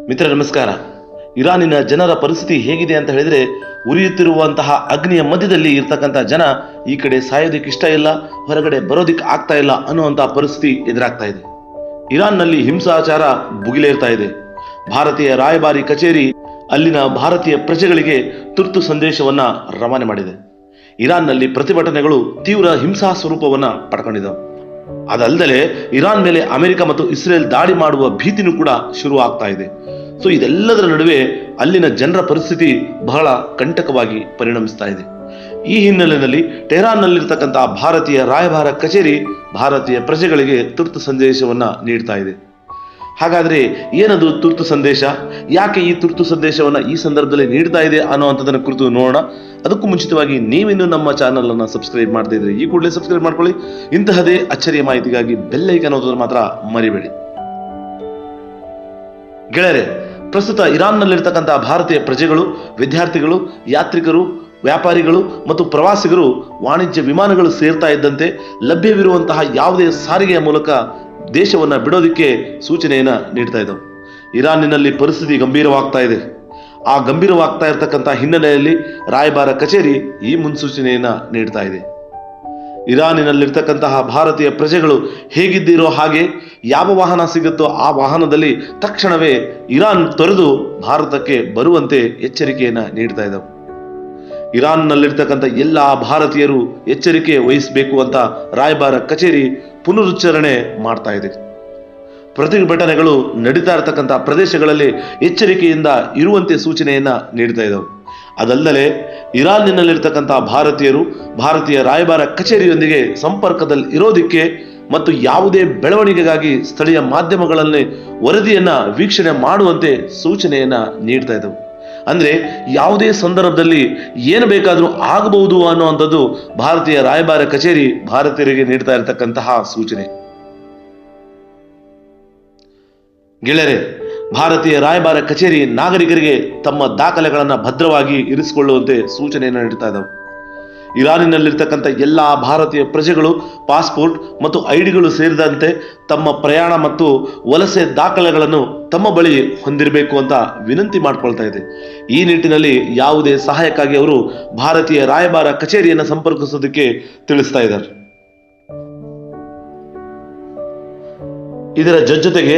ಮಿತ್ರ ನಮಸ್ಕಾರ. ಇರಾನಿನ ಜನರ ಪರಿಸ್ಥಿತಿ ಹೇಗಿದೆ ಅಂತ ಹೇಳಿದ್ರೆ, ಉರಿಯುತ್ತಿರುವಂತಹ ಅಗ್ನಿಯ ಮಧ್ಯದಲ್ಲಿ ಇರ್ತಕ್ಕಂಥ ಜನ ಈ ಕಡೆ ಸಾಯೋದಕ್ಕೆ ಇಷ್ಟ ಇಲ್ಲ, ಹೊರಗಡೆ ಬರೋದಿಕ್ಕೆ ಆಗ್ತಾ ಇಲ್ಲ ಅನ್ನುವಂತಹ ಪರಿಸ್ಥಿತಿ ಎದುರಾಗ್ತಾ ಇದೆ. ಇರಾನ್ನಲ್ಲಿ ಹಿಂಸಾಚಾರ ಭುಗಿಲೇರ್ತಾ ಇದೆ. ಭಾರತೀಯ ರಾಯಭಾರಿ ಕಚೇರಿ ಅಲ್ಲಿನ ಭಾರತೀಯ ಪ್ರಜೆಗಳಿಗೆ ತುರ್ತು ಸಂದೇಶವನ್ನ ರವಾನೆ ಮಾಡಿದೆ. ಇರಾನ್ನಲ್ಲಿ ಪ್ರತಿಭಟನೆಗಳು ತೀವ್ರ ಹಿಂಸಾ ಸ್ವರೂಪವನ್ನ ಪಡ್ಕೊಂಡಿದ್ದವು. ಅದಲ್ಲದೆ ಇರಾನ್ ಮೇಲೆ ಅಮೆರಿಕ ಮತ್ತು ಇಸ್ರೇಲ್ ದಾಳಿ ಮಾಡುವ ಭೀತಿನೂ ಕೂಡ ಶುರು ಆಗ್ತಾ ಇದೆ. ಸೊ ಇದೆಲ್ಲದರ ನಡುವೆ ಅಲ್ಲಿನ ಜನರ ಪರಿಸ್ಥಿತಿ ಬಹಳ ಕಂಟಕವಾಗಿ ಪರಿಣಮಿಸ್ತಾ ಇದೆ. ಈ ಹಿನ್ನೆಲೆಯಲ್ಲಿ ಟೆಹರಾನ್ನಲ್ಲಿರ್ತಕ್ಕಂಥ ಭಾರತೀಯ ರಾಯಭಾರ ಕಚೇರಿ ಭಾರತೀಯ ಪ್ರಜೆಗಳಿಗೆ ತುರ್ತು ಸಂದೇಶವನ್ನ ನೀಡ್ತಾ ಇದೆ. ಹಾಗಾದ್ರೆ ಏನದು ತುರ್ತು ಸಂದೇಶ, ಯಾಕೆ ಈ ತುರ್ತು ಸಂದೇಶವನ್ನ ಈ ಸಂದರ್ಭದಲ್ಲಿ ನೀಡ್ತಾ ಇದೆ ಅನ್ನುವಂಥದ್ದನ್ನ ಕುರಿತು ನೋಡೋಣ. ಅದಕ್ಕೂ ಮುಂಚಿತವಾಗಿ ನೀವಿನ್ನು ನಮ್ಮ ಚಾನಲ್ ಅನ್ನ ಸಬ್ಸ್ಕ್ರೈಬ್ ಮಾಡದೇ ಇದ್ರೆ ಈ ಕೂಡಲೇ ಸಬ್ಸ್ಕ್ರೈಬ್ ಮಾಡ್ಕೊಳ್ಳಿ. ಇಂತಹದೇ ಅಚ್ಚರಿಯ ಮಾಹಿತಿಗಾಗಿ ಬೆಲ್ ಐಕಾನ್ ಅನ್ನೋದನ್ನು ಮಾತ್ರ ಮರಿಬೇಡಿ. ಗೆಳೆಯರೆ, ಪ್ರಸ್ತುತ ಇರಾನ್ನಲ್ಲಿರ್ತಕ್ಕಂಥ ಭಾರತೀಯ ಪ್ರಜೆಗಳು, ವಿದ್ಯಾರ್ಥಿಗಳು, ಯಾತ್ರಿಕರು, ವ್ಯಾಪಾರಿಗಳು ಮತ್ತು ಪ್ರವಾಸಿಗರು ವಾಣಿಜ್ಯ ವಿಮಾನಗಳು ಸೇರ್ತಾ ಇದ್ದಂತೆ ಲಭ್ಯವಿರುವಂತಹ ಯಾವುದೇ ಸಾರಿಗೆಯ ಮೂಲಕ ದೇಶವನ್ನ ಬಿಡೋದಿಕ್ಕೆ ಸೂಚನೆಯನ್ನ ನೀಡ್ತಾ ಇದ್ದವು. ಇರಾನಿನಲ್ಲಿ ಪರಿಸ್ಥಿತಿ ಗಂಭೀರವಾಗ್ತಾ ಇದೆ. ಆ ಗಂಭೀರವಾಗ್ತಾ ಇರತಕ್ಕಂಥ ಹಿನ್ನೆಲೆಯಲ್ಲಿ ರಾಯಭಾರ ಕಚೇರಿ ಈ ಮುನ್ಸೂಚನೆಯನ್ನ ನೀಡ್ತಾ ಇದೆ. ಇರಾನಿನಲ್ಲಿರ್ತಕ್ಕಂತಹ ಭಾರತೀಯ ಪ್ರಜೆಗಳು ಹೇಗಿದ್ದೀರೋ ಹಾಗೆ ಯಾವ ವಾಹನ ಸಿಗುತ್ತೋ ಆ ವಾಹನದಲ್ಲಿ ತಕ್ಷಣವೇ ಇರಾನ್ ತೊರೆದು ಭಾರತಕ್ಕೆ ಬರುವಂತೆ ಎಚ್ಚರಿಕೆಯನ್ನ ನೀಡ್ತಾ ಇದ್ದವು. ಇರಾನ್ನಲ್ಲಿರ್ತಕ್ಕಂಥ ಎಲ್ಲಾ ಭಾರತೀಯರು ಎಚ್ಚರಿಕೆ ವಹಿಸಬೇಕು ಅಂತ ರಾಯಭಾರ ಕಚೇರಿ ಪುನರುಚ್ಚಾರಣೆ ಮಾಡ್ತಾ ಇದೆ. ಪ್ರತಿಭಟನೆಗಳು ನಡೀತಾ ಇರತಕ್ಕಂಥ ಪ್ರದೇಶಗಳಲ್ಲಿ ಎಚ್ಚರಿಕೆಯಿಂದ ಇರುವಂತೆ ಸೂಚನೆಯನ್ನ ನೀಡ್ತಾ ಇದ್ದವು. ಅದಲ್ಲದೆ ಇರಾನಿನಲ್ಲಿರ್ತಕ್ಕಂಥ ಭಾರತೀಯರು ಭಾರತೀಯ ರಾಯಭಾರ ಕಚೇರಿಯೊಂದಿಗೆ ಸಂಪರ್ಕದಲ್ಲಿ ಇರೋದಿಕ್ಕೆ ಮತ್ತು ಯಾವುದೇ ಬೆಳವಣಿಗೆಗಾಗಿ ಸ್ಥಳೀಯ ಮಾಧ್ಯಮಗಳಲ್ಲಿ ವರದಿಯನ್ನ ವೀಕ್ಷಣೆ ಮಾಡುವಂತೆ ಸೂಚನೆಯನ್ನ ನೀಡ್ತಾ ಇದ್ದವು. ಅಂದ್ರೆ ಯಾವುದೇ ಸಂದರ್ಭದಲ್ಲಿ ಏನು ಬೇಕಾದರೂ ಆಗಬಹುದು ಅನ್ನುವಂಥದ್ದು ಭಾರತೀಯ ರಾಯಭಾರ ಕಚೇರಿ ಭಾರತೀಯರಿಗೆ ನೀಡ್ತಾ ಇರತಕ್ಕಂತಹ ಸೂಚನೆ. ಗೆಳೆಯರೆ, ಭಾರತೀಯ ರಾಯಭಾರ ಕಚೇರಿ ನಾಗರಿಕರಿಗೆ ತಮ್ಮ ದಾಖಲೆಗಳನ್ನು ಭದ್ರವಾಗಿ ಇರಿಸಿಕೊಳ್ಳುವಂತೆ ಸೂಚನೆಯನ್ನು ನೀಡ್ತಾ ಇದ್ದವು. ಇರಾನಿನಲ್ಲಿರ್ತಕ್ಕಂಥ ಎಲ್ಲಾ ಭಾರತೀಯ ಪ್ರಜೆಗಳು ಪಾಸ್ಪೋರ್ಟ್ ಮತ್ತು ಐಡಿಗಳು ಸೇರಿದಂತೆ ತಮ್ಮ ಪ್ರಯಾಣ ಮತ್ತು ವಲಸೆ ದಾಖಲೆಗಳನ್ನು ತಮ್ಮ ಬಳಿ ಹೊಂದಿರಬೇಕು ಅಂತ ವಿನಂತಿ ಮಾಡ್ಕೊಳ್ತಾ ಇದೆ. ಈ ನಿಟ್ಟಿನಲ್ಲಿ ಯಾವುದೇ ಸಹಾಯಕ್ಕಾಗಿ ಅವರು ಭಾರತೀಯ ರಾಯಭಾರ ಕಚೇರಿಯನ್ನು ಸಂಪರ್ಕಿಸೋದಕ್ಕೆ ತಿಳಿಸ್ತಾ ಇದ್ದಾರೆ. ಇದರ ಜೊತೆಗೆ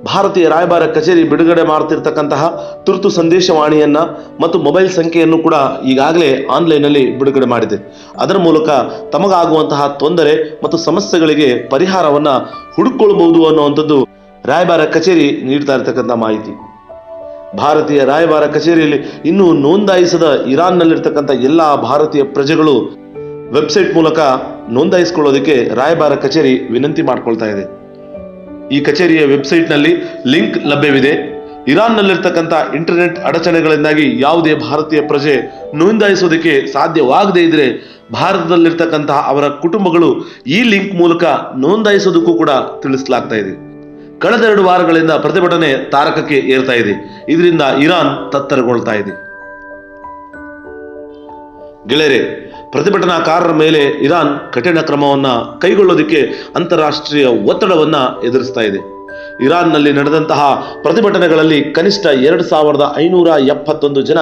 ಭಾರತೀಯ ರಾಯಭಾರ ಕಚೇರಿ ಬಿಡುಗಡೆ ಮಾಡುತ್ತಿರ್ತಕ್ಕಂತಹ ತುರ್ತು ಸಂದೇಶವಾಣಿಯನ್ನ ಮತ್ತು ಮೊಬೈಲ್ ಸಂಖ್ಯೆಯನ್ನು ಕೂಡ ಈಗಾಗಲೇ ಆನ್ಲೈನ್ನಲ್ಲಿ ಬಿಡುಗಡೆ ಮಾಡಿದೆ. ಅದರ ಮೂಲಕ ತಮಗಾಗುವಂತಹ ತೊಂದರೆ ಮತ್ತು ಸಮಸ್ಯೆಗಳಿಗೆ ಪರಿಹಾರವನ್ನ ಹುಡುಕೊಳ್ಳಬಹುದು ಅನ್ನುವಂಥದ್ದು ರಾಯಭಾರ ಕಚೇರಿ ನೀಡ್ತಾ ಇರತಕ್ಕಂಥ ಮಾಹಿತಿ. ಭಾರತೀಯ ರಾಯಭಾರ ಕಚೇರಿಯಲ್ಲಿ ಇನ್ನೂ ನೋಂದಾಯಿಸದ ಇರಾನ್ನಲ್ಲಿರ್ತಕ್ಕಂಥ ಎಲ್ಲಾ ಭಾರತೀಯ ಪ್ರಜೆಗಳು ವೆಬ್ಸೈಟ್ ಮೂಲಕ ನೋಂದಾಯಿಸಿಕೊಳ್ಳೋದಕ್ಕೆ ರಾಯಭಾರ ಕಚೇರಿ ವಿನಂತಿ ಮಾಡ್ಕೊಳ್ತಾ ಇದೆ. ಈ ಕಚೇರಿಯ ವೆಬ್ಸೈಟ್ನಲ್ಲಿ ಲಿಂಕ್ ಲಭ್ಯವಿದೆ. ಇರಾನ್ನಲ್ಲಿರ್ತಕ್ಕಂಥ ಇಂಟರ್ನೆಟ್ ಅಡಚಣೆಗಳಿಂದಾಗಿ ಯಾವುದೇ ಭಾರತೀಯ ಪ್ರಜೆ ನೋಂದಾಯಿಸೋದಕ್ಕೆ ಸಾಧ್ಯವಾಗದೇ ಇದ್ರೆ ಭಾರತದಲ್ಲಿರ್ತಕ್ಕಂತಹ ಅವರ ಕುಟುಂಬಗಳು ಈ ಲಿಂಕ್ ಮೂಲಕ ನೋಂದಾಯಿಸೋದಕ್ಕೂ ಕೂಡ ತಿಳಿಸಲಾಗ್ತಾ ಇದೆ. ಕಳೆದ 2 ವಾರಗಳಿಂದ ಪ್ರತಿಭಟನೆ ತಾರಕಕ್ಕೆ ಏರ್ತಾ ಇದೆ. ಇದರಿಂದ ಇರಾನ್ ತತ್ತರಗೊಳ್ತಾ ಇದೆ. ಗೆಳೆಯರೆ, ಪ್ರತಿಭಟನಾಕಾರರ ಮೇಲೆ ಇರಾನ್ ಕಠಿಣ ಕ್ರಮವನ್ನ ಕೈಗೊಳ್ಳೋದಕ್ಕೆ ಅಂತಾರಾಷ್ಟ್ರೀಯ ಒತ್ತಡವನ್ನ ಎದುರಿಸ್ತಾ ಇದೆ. ಇರಾನ್ನಲ್ಲಿ ನಡೆದಂತಹ ಪ್ರತಿಭಟನೆಗಳಲ್ಲಿ ಕನಿಷ್ಠ 2571 ಜನ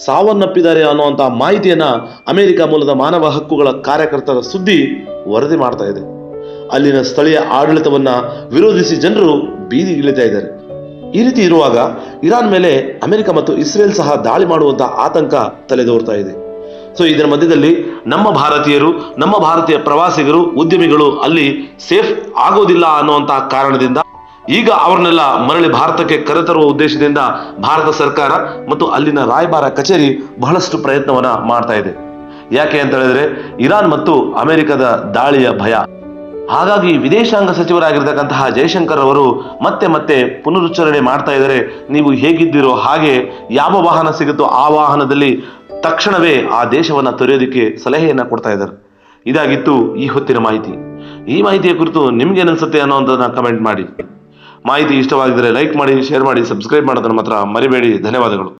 ಸಾವನ್ನಪ್ಪಿದ್ದಾರೆ ಅನ್ನುವಂತಹ ಮಾಹಿತಿಯನ್ನ ಅಮೆರಿಕ ಮೂಲದ ಮಾನವ ಹಕ್ಕುಗಳ ಕಾರ್ಯಕರ್ತರ ಸುದ್ದಿ ವರದಿ ಮಾಡ್ತಾ ಇದೆ. ಅಲ್ಲಿನ ಸ್ಥಳೀಯ ಆಡಳಿತವನ್ನ ವಿರೋಧಿಸಿ ಜನರು ಬೀದಿಗಿಳಿತಾ ಇದ್ದಾರೆ. ಈ ರೀತಿ ಇರುವಾಗ ಇರಾನ್ ಮೇಲೆ ಅಮೆರಿಕ ಮತ್ತು ಇಸ್ರೇಲ್ ಸಹ ದಾಳಿ ಮಾಡುವಂತಹ ಆತಂಕ ತಲೆದೋರ್ತಾ ಇದೆ. ಸೊ ಇದರ ಮಧ್ಯದಲ್ಲಿ ನಮ್ಮ ಭಾರತೀಯರು, ನಮ್ಮ ಭಾರತೀಯ ಪ್ರವಾಸಿಗರು, ಉದ್ಯಮಿಗಳು ಅಲ್ಲಿ ಸೇಫ್ ಆಗೋದಿಲ್ಲ ಅನ್ನುವಂತಹ ಕಾರಣದಿಂದ ಈಗ ಅವರನ್ನೆಲ್ಲ ಮರಳಿ ಭಾರತಕ್ಕೆ ಕರೆತರುವ ಉದ್ದೇಶದಿಂದ ಭಾರತ ಸರ್ಕಾರ ಮತ್ತು ಅಲ್ಲಿನ ರಾಯಭಾರ ಕಚೇರಿ ಬಹಳಷ್ಟು ಪ್ರಯತ್ನವನ್ನ ಮಾಡ್ತಾ ಇದೆ. ಯಾಕೆ ಅಂತ ಹೇಳಿದ್ರೆ ಇರಾನ್ ಮತ್ತು ಅಮೆರಿಕದ ದಾಳಿಯ ಭಯ. ಹಾಗಾಗಿ ವಿದೇಶಾಂಗ ಸಚಿವರಾಗಿರ್ತಕ್ಕಂತಹ ಜೈಶಂಕರ್ ಅವರು ಮತ್ತೆ ಪುನರುಚ್ಚಾರಣೆ ಮಾಡ್ತಾ ಇದ್ದಾರೆ. ನೀವು ಹೇಗಿದ್ದೀರೋ ಹಾಗೆ ಯಾವ ವಾಹನ ಸಿಗುತ್ತೋ ಆ ವಾಹನದಲ್ಲಿ ತಕ್ಷಣವೇ ಆ ದೇಶವನ್ನ ತೊರೆಯೋದಕ್ಕೆ ಸಲಹೆಯನ್ನ ಕೊಡ್ತಾ ಇದ್ದಾರೆ. ಇದಾಗಿತ್ತು ಈ ಹೊತ್ತಿನ ಮಾಹಿತಿ. ಈ ಮಾಹಿತಿಯ ಕುರಿತು ನಿಮ್ಗೇನನ್ಸುತ್ತೆ ಅನ್ನೋದನ್ನ ಕಮೆಂಟ್ ಮಾಡಿ. ಮಾಹಿತಿ ಇಷ್ಟವಾಗಿದ್ದರೆ ಲೈಕ್ ಮಾಡಿ, ಶೇರ್ ಮಾಡಿ, ಸಬ್ಸ್ಕ್ರೈಬ್ ಮಾಡೋದನ್ನ ಮಾತ್ರ ಮರಿಬೇಡಿ. ಧನ್ಯವಾದಗಳು.